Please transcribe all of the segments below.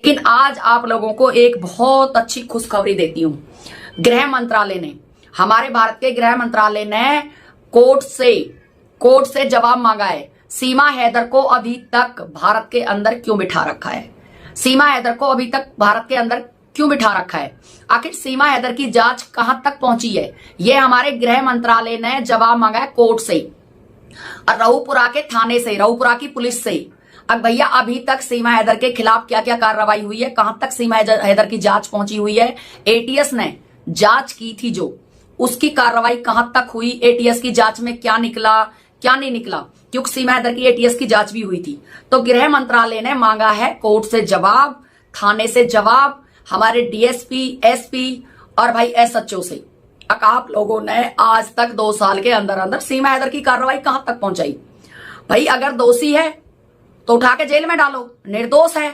लेकिन आज आप लोगों को एक बहुत अच्छी खुशखबरी देती हूं। गृह मंत्रालय ने, हमारे भारत के गृह मंत्रालय ने कोर्ट से जवाब मांगा है। सीमा हैदर को अभी तक भारत के अंदर क्यों बिठा रखा है? सीमा हैदर को अभी तक भारत के अंदर क्यों बिठा रखा है? आखिर सीमा हैदर की जांच कहां तक पहुंची है? ये हमारे गृह मंत्रालय ने जवाब मांगा है कोर्ट से और रऊपुरा के थाने से, रऊपुरा की पुलिस से। अब भैया अभी तक सीमा हैदर के खिलाफ क्या क्या कार्रवाई हुई है, कहां तक सीमा हैदर की जांच पहुंची हुई है? एटीएस ने जांच की थी जो, उसकी कार्रवाई कहां तक हुई? एटीएस की जांच में क्या निकला, क्या नहीं निकला? क्योंकि सीमा हैदर की एटीएस की जांच भी हुई थी। तो गृह मंत्रालय ने मांगा है कोर्ट से जवाब, थाने से जवाब, हमारे डीएसपी, एसपी और भाई एसएचओ से। आप लोगों ने आज तक 2 साल के अंदर अंदर सीमा हैदर की कार्रवाई कहां तक पहुंचाई? भाई अगर दोषी है तो उठा के जेल में डालो, निर्दोष है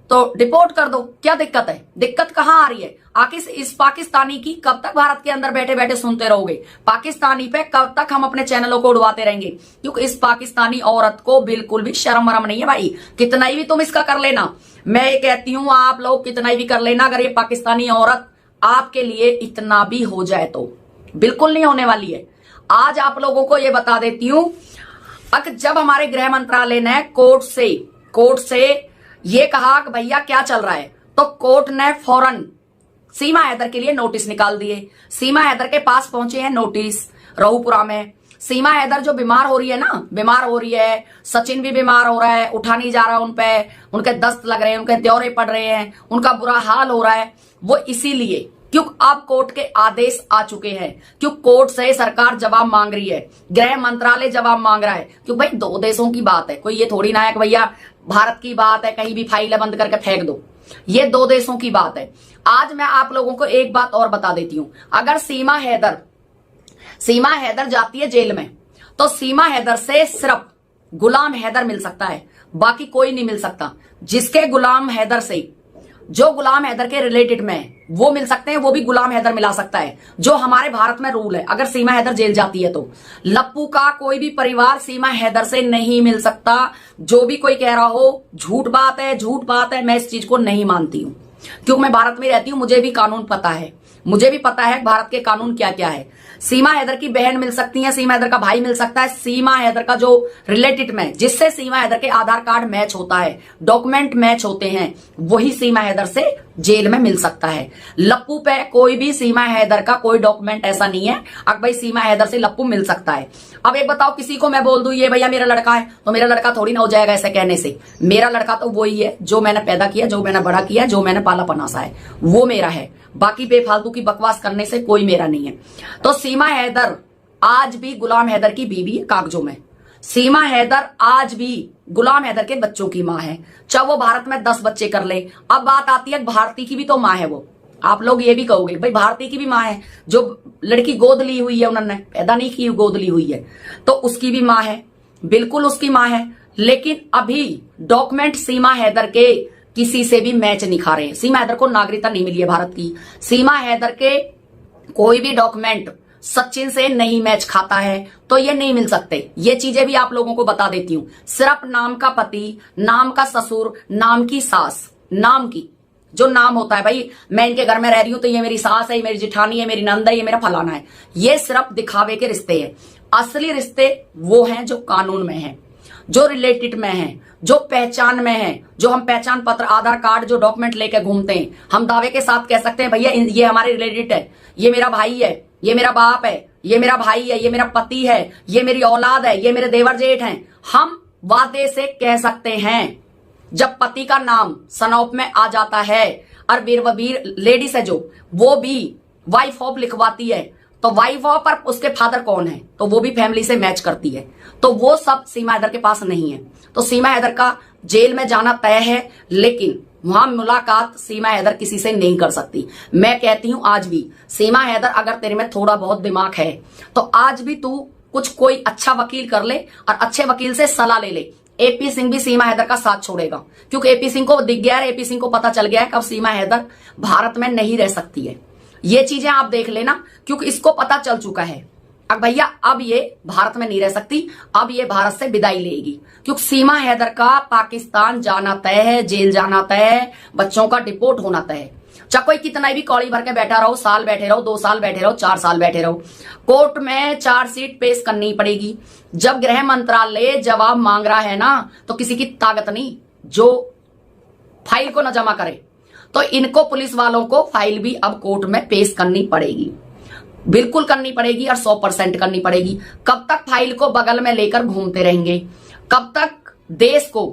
तो डिपोर्ट कर दो, क्या दिक्कत है? दिक्कत कहां आ रही है? आखिर इस पाकिस्तानी की कब तक भारत के अंदर बैठे बैठे सुनते रहोगे? पाकिस्तानी पे कब तक हम अपने चैनलों को उड़वाते रहेंगे? क्योंकि इस पाकिस्तानी औरत को बिल्कुल भी शर्म वरम नहीं है भाई। कितना ही भी तुम इसका कर लेना, मैं ये कहती हूं आप लोग कितना ही भी कर लेना, अगर ये पाकिस्तानी औरत आपके लिए इतना भी हो जाए तो बिल्कुल नहीं होने वाली है। आज आप लोगों को ये बता देती हूं, जब हमारे गृह मंत्रालय ने कोर्ट से ये कहा कि भैया क्या चल रहा है, तो कोर्ट ने फौरन सीमा हैदर के लिए नोटिस निकाल दिए। सीमा हैदर के पास पहुंचे हैं नोटिस रऊपुरा में। सीमा हैदर जो बीमार हो रही है ना, बीमार हो रही है, सचिन भी बीमार हो रहा है, उठा नहीं जा रहा उन पे, उनके दस्त लग रहे हैं, उनके दौरे पड़ रहे हैं, उनका बुरा हाल हो रहा है। वो इसीलिए क्योंकि अब कोर्ट के आदेश आ चुके हैं, क्योंकि कोर्ट से सरकार जवाब मांग रही है, गृह मंत्रालय जवाब मांग रहा है। क्योंकि भाई 2 देशों की बात है, कोई ये थोड़ी ना है कि भैया भारत की बात है कहीं भी फाइलें बंद करके फेंक दो। ये 2 देशों की बात है। आज मैं आप लोगों को एक बात और बता देती हूं, अगर सीमा हैदर जाती है जेल में तो सीमा हैदर से सिर्फ गुलाम हैदर मिल सकता है, बाकी कोई नहीं मिल सकता। जिसके गुलाम हैदर से, जो गुलाम हैदर के रिलेटेड में वो मिल सकते हैं, वो भी गुलाम हैदर मिला सकता है, जो हमारे भारत में रूल है। अगर सीमा हैदर जेल जाती है तो लप्पू का कोई भी परिवार सीमा हैदर से नहीं मिल सकता। जो भी कोई कह रहा हो झूठ बात है, झूठ बात है, मैं इस चीज को नहीं मानती हूं, क्योंकि मैं भारत में रहती हूं, मुझे भी कानून पता है, मुझे भी पता है भारत के कानून क्या क्या है। सीमा हैदर की बहन मिल सकती है, सीमा हैदर का भाई मिल सकता है, सीमा हैदर का जो रिलेटेड में जिससे सीमा हैदर के आधार कार्ड मैच होता है, डॉक्यूमेंट मैच होते हैं, वही सीमा हैदर से जेल में मिल सकता है। लप्पू पे कोई भी सीमा हैदर का कोई डॉक्यूमेंट ऐसा नहीं है, अब भाई सीमा हैदर से लप्पू मिल सकता है। अब एक बताओ, किसी को मैं बोल दूं ये भैया मेरा लड़का है, तो मेरा लड़का थोड़ी ना हो जाएगा ऐसे कहने से। मेरा लड़का तो वही है जो मैंने पैदा किया, जो मैंने बड़ा किया, जो मैंने पाला पनासा है, वो मेरा है। बाकी बेफालतू की बकवास करने से कोई मेरा नहीं है। तो सीमा हैदर आज भी गुलाम हैदर की बीवी है कागजों में। सीमा हैदर आज भी गुलाम हैदर के बच्चों की मां है, चाहे वो भारत में 10 बच्चे कर ले। अब बात आती है भारती की भी तो मां है वो। आप लोग ये भी कहोगे भाई भारती की भी मां है, जो लड़की गोद ली हुई है, उन्होंने पैदा नहीं की, गोद ली हुई है, तो उसकी भी मां है, बिल्कुल उसकी मां है। लेकिन अभी डॉक्यूमेंट सीमा हैदर के किसी से भी मैच नहीं खा रहे हैं। सीमा हैदर को नागरिकता नहीं मिली है भारत की। सीमा हैदर के कोई भी डॉक्यूमेंट सचिन से नहीं मैच खाता है, तो ये नहीं मिल सकते। ये चीजें भी आप लोगों को बता देती हूं। सिर्फ नाम का पति, नाम का ससुर, नाम की सास, नाम की जो नाम होता है, भाई मैं इनके घर में रह रही हूं तो ये मेरी सास है, ये मेरी जिठानी है, मेरी नंद है, ये मेरा फलाना है, ये सिर्फ दिखावे के रिश्ते हैं। असली रिश्ते वो हैं जो कानून में हैं, जो रिलेटेड में हैं, जो पहचान में हैं, जो हम पहचान पत्र, आधार कार्ड, जो डॉक्यूमेंट लेके घूमते हैं, हम दावे के साथ कह सकते हैं भैया ये हमारे रिलेटेड है, ये मेरा भाई है, ये मेरा बाप है, ये मेरा भाई है, ये मेरा पति है, ये मेरी औलाद है, ये मेरे देवर जेठ हैं। हम वादे से कह सकते हैं। जब पति का नाम सनौप में आ जाता है और वीर लेडीज है जो, वो भी वाइफ ऑफ लिखवाती है, तो वाइफ ऑफ पर उसके फादर कौन है, तो वो भी फैमिली से मैच करती है। तो वो सब सीमा हैदर के पास नहीं है। तो सीमा हैदर का जेल में जाना तय है, लेकिन वहां मुलाकात सीमा हैदर किसी से नहीं कर सकती। मैं कहती हूं आज भी सीमा हैदर, अगर तेरे में थोड़ा बहुत दिमाग है तो आज भी तू कोई अच्छा वकील कर ले और अच्छे वकील से सलाह ले ले। एपी सिंह भी सीमा हैदर का साथ छोड़ेगा, क्योंकि एपी सिंह को दिख गया है, एपी सिंह को पता चल गया है कि अब सीमा हैदर भारत में नहीं रह सकती है। ये चीजें आप देख लेना, क्योंकि इसको पता चल चुका है। अब भैया अब ये भारत में नहीं रह सकती, अब ये भारत से विदाई लेगी, क्योंकि सीमा हैदर का पाकिस्तान जाना तय है, जेल जाना तय है, बच्चों का डिपोर्ट होना तय है। चाहे कोई कितना भी कौड़ी भर के बैठा रहो, साल बैठे रहो, 2 साल बैठे रहो, 4 साल बैठे रहो, कोर्ट में चार्जशीट पेश करनी पड़ेगी। जब गृह मंत्रालय जवाब मांग रहा है ना, तो किसी की ताकत नहीं जो फाइल को न जमा करे, तो इनको पुलिस वालों को फाइल भी अब कोर्ट में पेश करनी पड़ेगी, बिल्कुल करनी पड़ेगी और 100% करनी पड़ेगी। कब तक फाइल को बगल में लेकर घूमते रहेंगे? कब तक देश को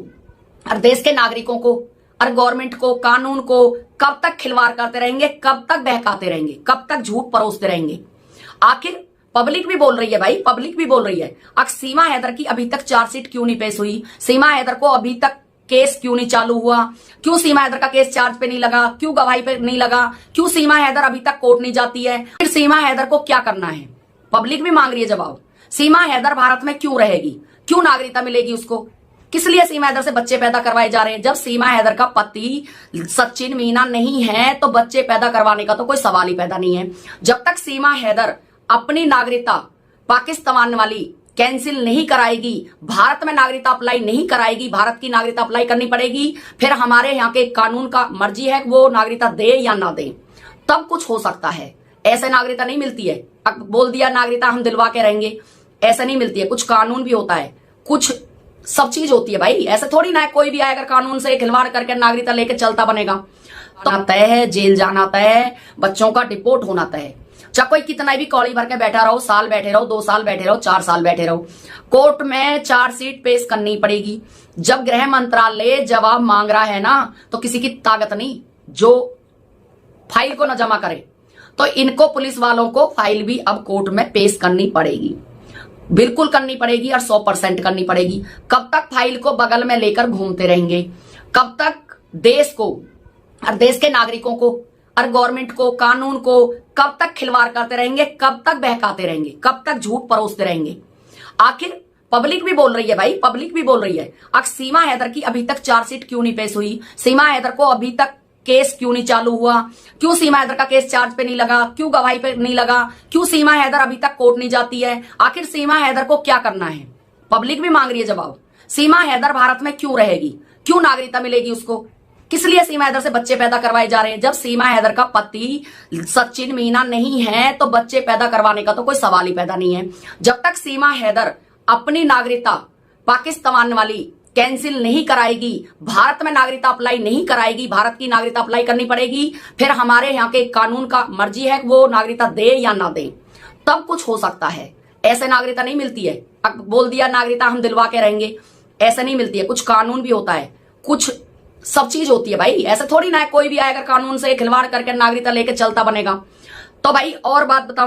और देश के नागरिकों को और गवर्नमेंट को, कानून को कब तक खिलवाड़ करते रहेंगे? कब तक बहकाते रहेंगे? कब तक झूठ परोसते रहेंगे? आखिर पब्लिक भी बोल रही है भाई, पब्लिक भी बोल रही है। अब सीमा हैदर की अभी तक चार्जशीट क्यों नहीं पेश हुई? सीमा हैदर को अभी तक केस क्यों नहीं चालू हुआ? क्यों सीमा हैदर का केस चार्ज पे नहीं लगा? क्यों गवाही पे नहीं लगा? क्यों सीमा हैदर अभी तक कोर्ट नहीं जाती है? फिर सीमा हैदर को क्या करना है? पब्लिक भी मांग रही है जवाब। सीमा हैदर भारत में क्यों रहेगी? क्यों नागरिकता मिलेगी उसको? किस लिए सीमा हैदर से बच्चे पैदा करवाए जा रहे हैं? जब सीमा हैदर का पति सचिन मीना नहीं है तो बच्चे पैदा करवाने का तो कोई सवाल ही पैदा नहीं है। जब तक सीमा हैदर अपनी नागरिकता पाकिस्तान वाली कैंसिल नहीं कराएगी, भारत में नागरिकता अप्लाई नहीं कराएगी, भारत की नागरिकता अप्लाई करनी पड़ेगी, फिर हमारे यहाँ के कानून का मर्जी है वो नागरिकता दे या ना दे, तब कुछ हो सकता है। ऐसे नागरिकता नहीं मिलती है, अब बोल दिया नागरिकता हम दिलवा के रहेंगे, ऐसा नहीं मिलती है। कुछ कानून भी होता है, कुछ सब चीज होती है भाई। ऐसे थोड़ी ना है कोई भी आएगा कानून से खिलवाड़ करके नागरिकता लेके चलता बनेगा। तो तय है, जेल जाना तय है, बच्चों का डिपोर्ट होना तय है। चाहे कोई कितना भी कौड़ी भर के बैठा रहो, साल बैठे रहो, 2 साल बैठे रहो, 4 साल बैठे रहो, कोर्ट में चार्जशीट पेश करनी पड़ेगी। जब गृह मंत्रालय जवाब मांग रहा है ना, तो किसी की ताकत नहीं जो फाइल को न जमा करे, तो इनको पुलिस वालों को फाइल भी अब कोर्ट में पेश करनी पड़ेगी, बिल्कुल करनी पड़ेगी और 100% करनी पड़ेगी। कब तक फाइल को बगल में लेकर घूमते रहेंगे? कब तक देश को और देश के नागरिकों को और गवर्नमेंट को, कानून को कब तक खिलवाड़ करते रहेंगे? कब तक बहकाते रहेंगे? कब तक झूठ परोसते रहेंगे? आखिर पब्लिक भी बोल रही है भाई, पब्लिक भी बोल रही है। अब सीमा हैदर की अभी तक चार्जशीट क्यों नहीं पेश हुई? सीमा हैदर को अभी तक केस क्यों नहीं चालू हुआ? क्यों सीमा हैदर का केस चार्ज पे नहीं लगा? क्यों गवाही पे नहीं लगा? क्यों सीमा हैदर अभी तक कोर्ट नहीं जाती है? आखिर सीमा हैदर को क्या करना है? पब्लिक भी मांग रही है जवाब। सीमा हैदर भारत में क्यों रहेगी? क्यों नागरिकता मिलेगी उसको? किस लिए सीमा हैदर से बच्चे पैदा करवाए जा रहे हैं? जब सीमा हैदर का पति सचिन मीना नहीं है तो बच्चे पैदा करवाने का तो कोई सवाल ही पैदा नहीं है। जब तक सीमा हैदर अपनी नागरिकता पाकिस्तान वाली कैंसिल नहीं कराएगी, भारत में नागरिकता अप्लाई नहीं कराएगी, भारत की नागरिकता अप्लाई करनी पड़ेगी, फिर हमारे यहाँ के कानून का मर्जी है वो नागरिकता दे या ना दे, तब कुछ हो सकता है। ऐसे नागरिकता नहीं मिलती है, अब बोल दिया नागरिकता हम दिलवा के रहेंगे, ऐसा नहीं मिलती है। कुछ कानून भी होता है, कुछ सब चीज होती है भाई। ऐसे थोड़ी ना है कोई भी आएगा कानून से खिलवाड़ करके नागरिकता लेके चलता बनेगा। तो भाई और बात बताऊंगी।